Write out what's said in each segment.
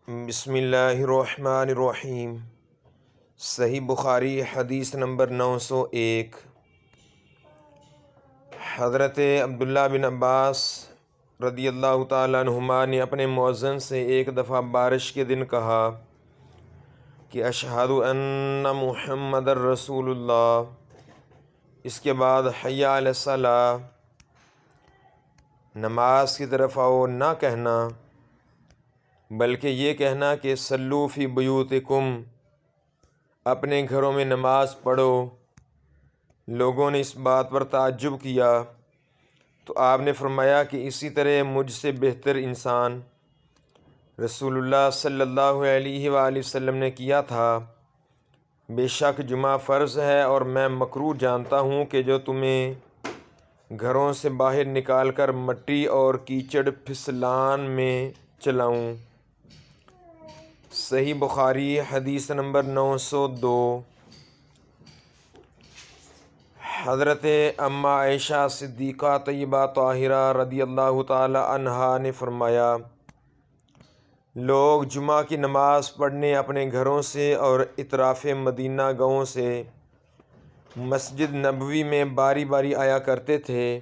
بسم اللہ الرحمن الرحیم۔ صحیح بخاری حدیث نمبر 901۔ حضرت عبداللہ بن عباس رضی اللہ تعالیٰ عنہما نے اپنے مؤذن سے ایک دفعہ بارش کے دن کہا کہ اشہد ان محمد رسول اللہ۔ اس کے بعد حی علی الصلاۃ، نماز کی طرف آؤ نہ کہنا بلکہ یہ کہنا کہ صلو فی بیوتکم، اپنے گھروں میں نماز پڑھو۔ لوگوں نے اس بات پر تعجب کیا تو آپ نے فرمایا کہ اسی طرح مجھ سے بہتر انسان رسول اللہ صلی اللہ علیہ وآلہ وسلم نے کیا تھا۔ بے شک جمعہ فرض ہے اور میں مکروہ جانتا ہوں کہ جو تمہیں گھروں سے باہر نکال کر مٹی اور کیچڑ پھسلان میں چلاؤں۔ صحیح بخاری حدیث نمبر 902۔ حضرت اماں عائشہ صدیقہ طیبہ طاہرہ رضی اللہ تعالی عنہا نے فرمایا، لوگ جمعہ کی نماز پڑھنے اپنے گھروں سے اور اطراف مدینہ گاؤں سے مسجد نبوی میں باری باری آیا کرتے تھے۔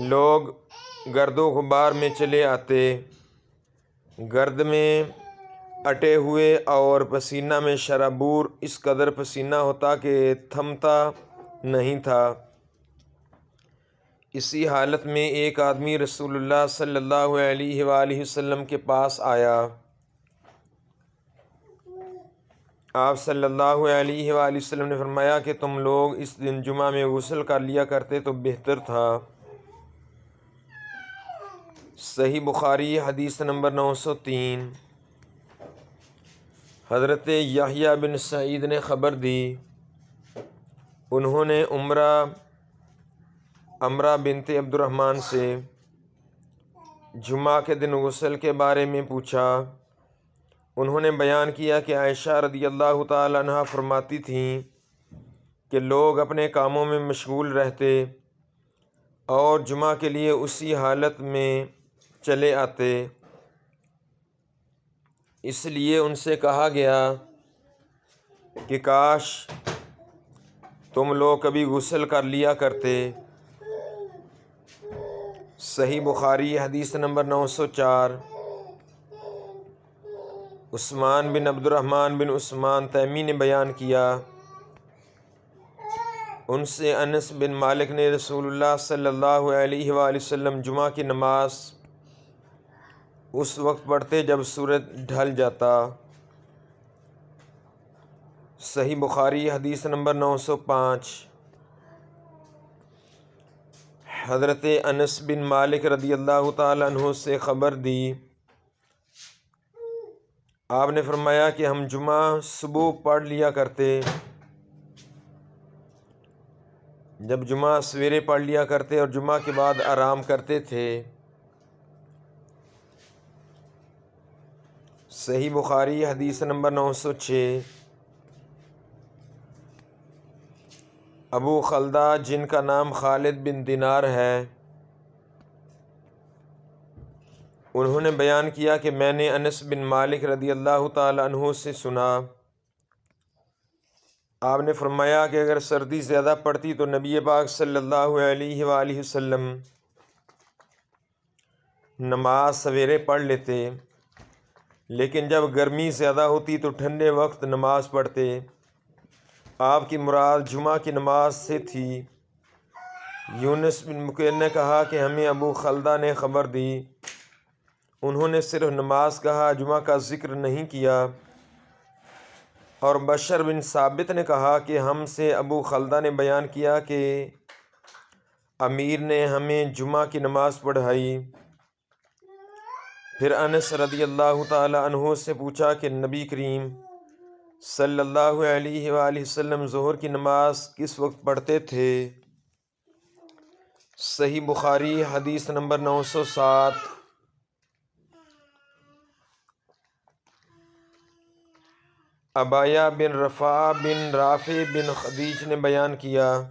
لوگ گرد و غبار میں چلے آتے، گرد میں اٹے ہوئے اور پسینہ میں شرابور، اس قدر پسینہ ہوتا کہ تھمتا نہیں تھا۔ اسی حالت میں ایک آدمی رسول اللہ صلی اللہ علیہ وآلہ وسلم کے پاس آیا۔ آپ صلی اللہ علیہ وآلہ وسلم نے فرمایا کہ تم لوگ اس دن جمعہ میں غسل کر لیا کرتے تو بہتر تھا۔ صحیح بخاری حدیث نمبر 903۔ حضرت یحییٰ بن سعید نے خبر دی، انہوں نے عمرہ بنت عبد الرحمن سے جمعہ کے دن غسل کے بارے میں پوچھا۔ انہوں نے بیان کیا کہ عائشہ رضی اللہ تعالی عنہا فرماتی تھیں کہ لوگ اپنے کاموں میں مشغول رہتے اور جمعہ کے لیے اسی حالت میں چلے آتے، اس لیے ان سے کہا گیا کہ کاش تم لوگ کبھی غسل کر لیا کرتے۔ صحیح بخاری حدیث نمبر 904۔ عثمان بن عبد الرحمن بن عثمان تیمی نے بیان کیا، ان سے انس بن مالک نے رسول اللہ صلی اللہ علیہ وآلہ وسلم جمعہ کی نماز اس وقت پڑھتے جب سورج ڈھل جاتا۔ صحیح بخاری حدیث نمبر 905۔ حضرت انس بن مالک رضی اللہ تعالیٰ عنہ سے خبر دی، آپ نے فرمایا کہ ہم جمعہ صبح پڑھ لیا کرتے، جب جمعہ سویرے پڑھ لیا کرتے اور جمعہ کے بعد آرام کرتے تھے۔ صحیح بخاری حدیث نمبر 906۔ ابو خلدہ جن کا نام خالد بن دینار ہے، انہوں نے بیان کیا کہ میں نے انس بن مالک رضی اللہ تعالی عنہ سے سنا، آپ نے فرمایا کہ اگر سردی زیادہ پڑتی تو نبی پاک صلی اللہ علیہ وآلہ وسلم نماز سویرے پڑھ لیتے، لیکن جب گرمی زیادہ ہوتی تو ٹھنڈے وقت نماز پڑھتے۔ آپ کی مراد جمعہ کی نماز سے تھی۔ یونس بن بکیر نے کہا کہ ہمیں ابو خلدہ نے خبر دی، انہوں نے صرف نماز کہا، جمعہ کا ذکر نہیں کیا۔ اور بشر بن ثابت نے کہا کہ ہم سے ابو خلدہ نے بیان کیا کہ امیر نے ہمیں جمعہ کی نماز پڑھائی۔ پھر انس رضی اللہ تعالی عنہ سے پوچھا کہ نبی کریم صلی اللہ علیہ وآلہ وسلم ظہر کی نماز کس وقت پڑھتے تھے؟ صحیح بخاری حدیث نمبر 907۔ ابایہ بن رفاعہ بن رافع بن خدیج نے بیان کیا،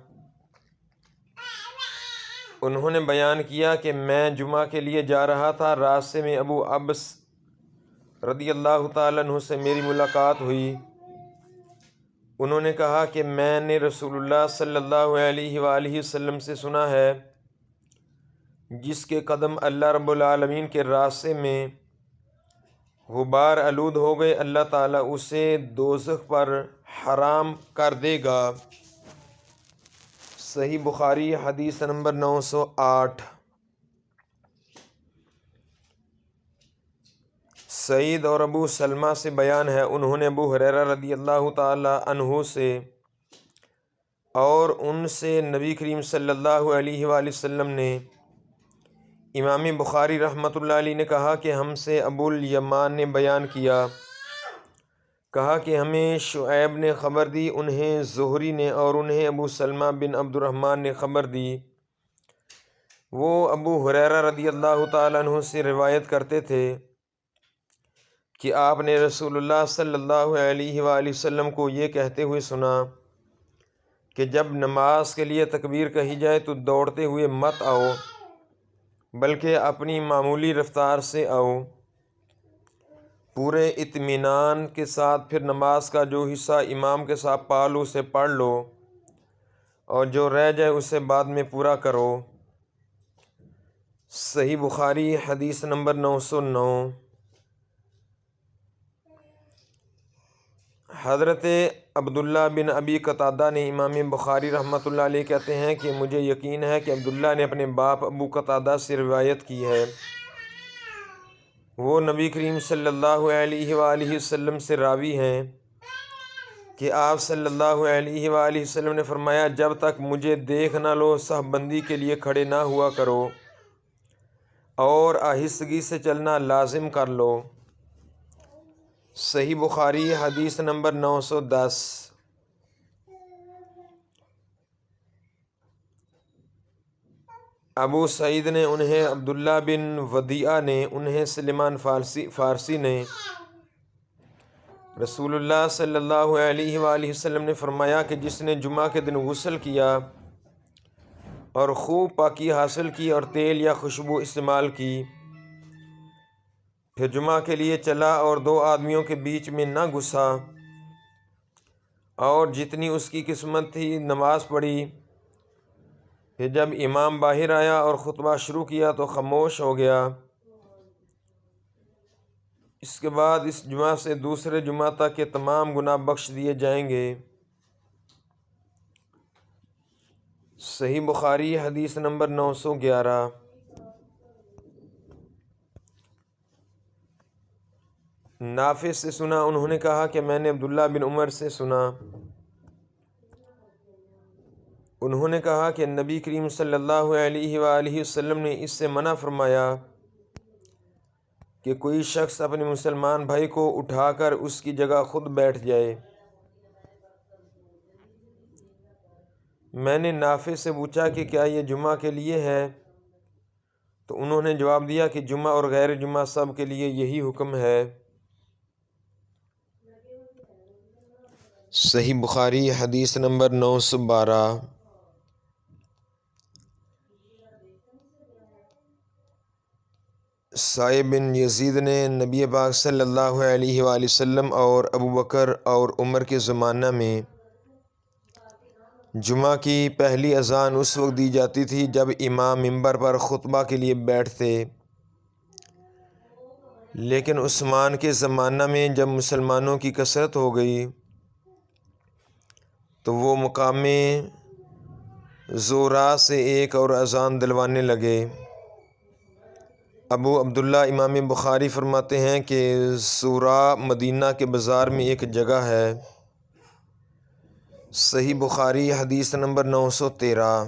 انہوں نے بیان کیا کہ میں جمعہ کے لیے جا رہا تھا، راستے میں ابو عبس رضی اللہ تعالیٰ عنہ سے میری ملاقات ہوئی۔ انہوں نے کہا کہ میں نے رسول اللہ صلی اللہ علیہ وآلہ وسلم سے سنا ہے، جس کے قدم اللہ رب العالمین کے راستے میں غبار آلود ہو گئے، اللہ تعالیٰ اسے دوزخ پر حرام کر دے گا۔ صحیح بخاری حدیث نمبر 908۔ سعید اور ابو سلمہ سے بیان ہے، انہوں نے ابو ہریرہ رضی اللہ تعالی عنہ سے اور ان سے نبی کریم صلی اللہ علیہ وآلہ وسلم نے، امام بخاری رحمۃ اللہ علیہ نے کہا کہ ہم سے ابو الیمان نے بیان کیا، کہا کہ ہمیں شعیب نے خبر دی، انہیں زہری نے اور انہیں ابو سلمہ بن عبد الرحمن نے خبر دی۔ وہ ابو ہریرہ رضی اللہ تعالیٰ عنہ سے روایت کرتے تھے کہ آپ نے رسول اللہ صلی اللہ علیہ وآلہ وسلم کو یہ کہتے ہوئے سنا کہ جب نماز کے لیے تکبیر کہی جائے تو دوڑتے ہوئے مت آؤ، بلکہ اپنی معمولی رفتار سے آؤ، پورے اطمینان کے ساتھ، پھر نماز کا جو حصہ امام کے ساتھ پالو اسے پڑھ لو اور جو رہ جائے اسے بعد میں پورا کرو۔ صحیح بخاری حدیث نمبر 909۔ حضرت عبداللہ بن ابی قتادہ نے، امام بخاری رحمۃ اللہ علیہ کہتے ہیں کہ مجھے یقین ہے کہ عبداللہ نے اپنے باپ ابو قتادہ سے روایت کی ہے، وہ نبی کریم صلی اللہ علیہ وآلہ وسلم سے راوی ہیں کہ آپ صلی اللہ علیہ وآلہ وسلم نے فرمایا، جب تک مجھے دیکھ نہ لو صف بندی کے لیے کھڑے نہ ہوا کرو اور آہستگی سے چلنا لازم کر لو۔ صحیح بخاری حدیث نمبر 910۔ ابو سعید نے، انہیں عبداللہ بن ودیعہ نے، انہیں سلیمان فارسی نے، رسول اللہ صلی اللہ علیہ وآلہ وسلم نے فرمایا کہ جس نے جمعہ کے دن غسل کیا اور خوب پاکی حاصل کی اور تیل یا خوشبو استعمال کی، پھر جمعہ کے لیے چلا اور دو آدمیوں کے بیچ میں نہ گھسا اور جتنی اس کی قسمت تھی نماز پڑھی، پھر جب امام باہر آیا اور خطبہ شروع کیا تو خاموش ہو گیا، اس کے بعد اس جمعہ سے دوسرے جمعہ تک کے تمام گناہ بخش دیے جائیں گے۔ صحیح بخاری حدیث نمبر 911۔ نافع سے سنا، انہوں نے کہا کہ میں نے عبداللہ بن عمر سے سنا، انہوں نے کہا کہ نبی کریم صلی اللہ علیہ وآلہ وسلم نے اس سے منع فرمایا کہ کوئی شخص اپنے مسلمان بھائی کو اٹھا کر اس کی جگہ خود بیٹھ جائے۔ میں نے نافع سے پوچھا کہ کیا یہ جمعہ کے لیے ہے؟ تو انہوں نے جواب دیا کہ جمعہ اور غیر جمعہ سب کے لیے یہی حکم ہے۔ صحیح بخاری حدیث نمبر 912۔ سائب بن یزید نے نبی پاک صلی اللہ علیہ وآلہ وسلم اور ابو بکر اور عمر کے زمانہ میں جمعہ کی پہلی اذان اس وقت دی جاتی تھی جب امام ممبر پر خطبہ کے لیے بیٹھتے، لیکن عثمان کے زمانہ میں جب مسلمانوں کی کثرت ہو گئی تو وہ مقام زورا سے ایک اور اذان دلوانے لگے۔ ابو عبداللہ امام بخاری فرماتے ہیں کہ زورا مدینہ کے بازار میں ایک جگہ ہے۔ صحیح بخاری حدیث نمبر 913۔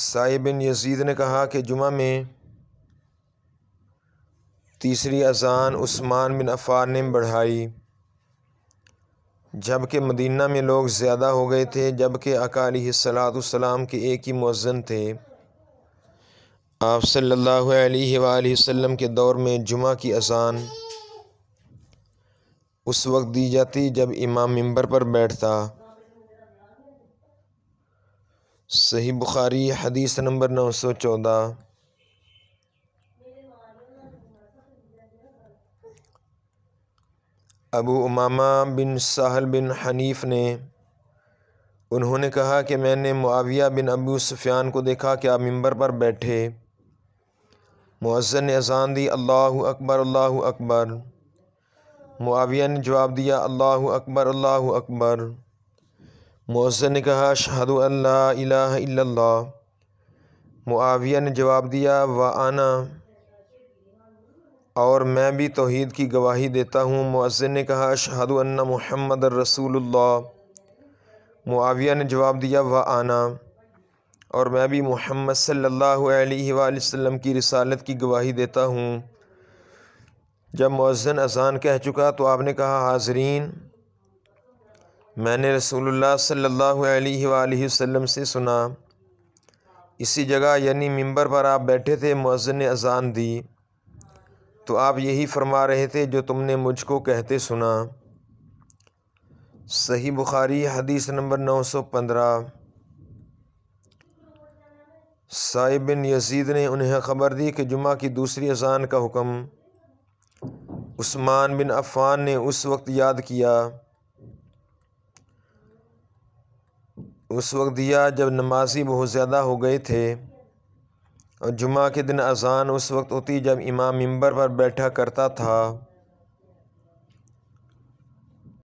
سائب بن یزید نے کہا کہ جمعہ میں تیسری اذان عثمان بن عفان نے بڑھائی، جبکہ مدینہ میں لوگ زیادہ ہو گئے تھے، جبکہ آقا علیہ الصلاۃ والسلام کے ایک ہی مؤذن تھے۔ آپ صلی اللہ علیہ وآلہ وسلم کے دور میں جمعہ کی اذان اس وقت دی جاتی جب امام ممبر پر بیٹھتا، صحیح بخاری حدیث نمبر 914۔ ابو امامہ بن سہل بن حنیف انہوں نے کہا کہ میں نے معاویہ بن ابو سفیان کو دیکھا کہ آپ ممبر پر بیٹھے، مؤذن نے اذان دی، اللہ اکبر اللہ اکبر۔ معاویہ نے جواب دیا، اللہ اکبر اللہ اکبر۔ مؤذن نے کہا، اشہد ان لا الہ الا اللہ۔ معاویہ نے جواب دیا، وانا، اور میں بھی توحید کی گواہی دیتا ہوں۔ مؤذن نے کہا، اشہد ان محمد رسول اللہ۔ معاویہ نے جواب دیا، وانا، اور میں بھی محمد صلی اللہ علیہ وآلہ وسلم کی رسالت کی گواہی دیتا ہوں۔ جب مؤذن اذان کہہ چکا تو آپ نے کہا، حاضرین، میں نے رسول اللہ صلی اللہ علیہ وآلہ وسلم سے سنا، اسی جگہ یعنی ممبر پر آپ بیٹھے تھے، مؤذن نے اذان دی تو آپ یہی فرما رہے تھے جو تم نے مجھ کو کہتے سنا۔ صحیح بخاری حدیث نمبر 915۔ سائب بن یزید نے انہیں خبر دی کہ جمعہ کی دوسری اذان کا حکم عثمان بن عفان نے اس وقت یاد کیا، اس وقت دیا جب نمازی بہت زیادہ ہو گئے تھے، اور جمعہ کے دن اذان اس وقت ہوتی جب امام ممبر پر بیٹھا کرتا تھا۔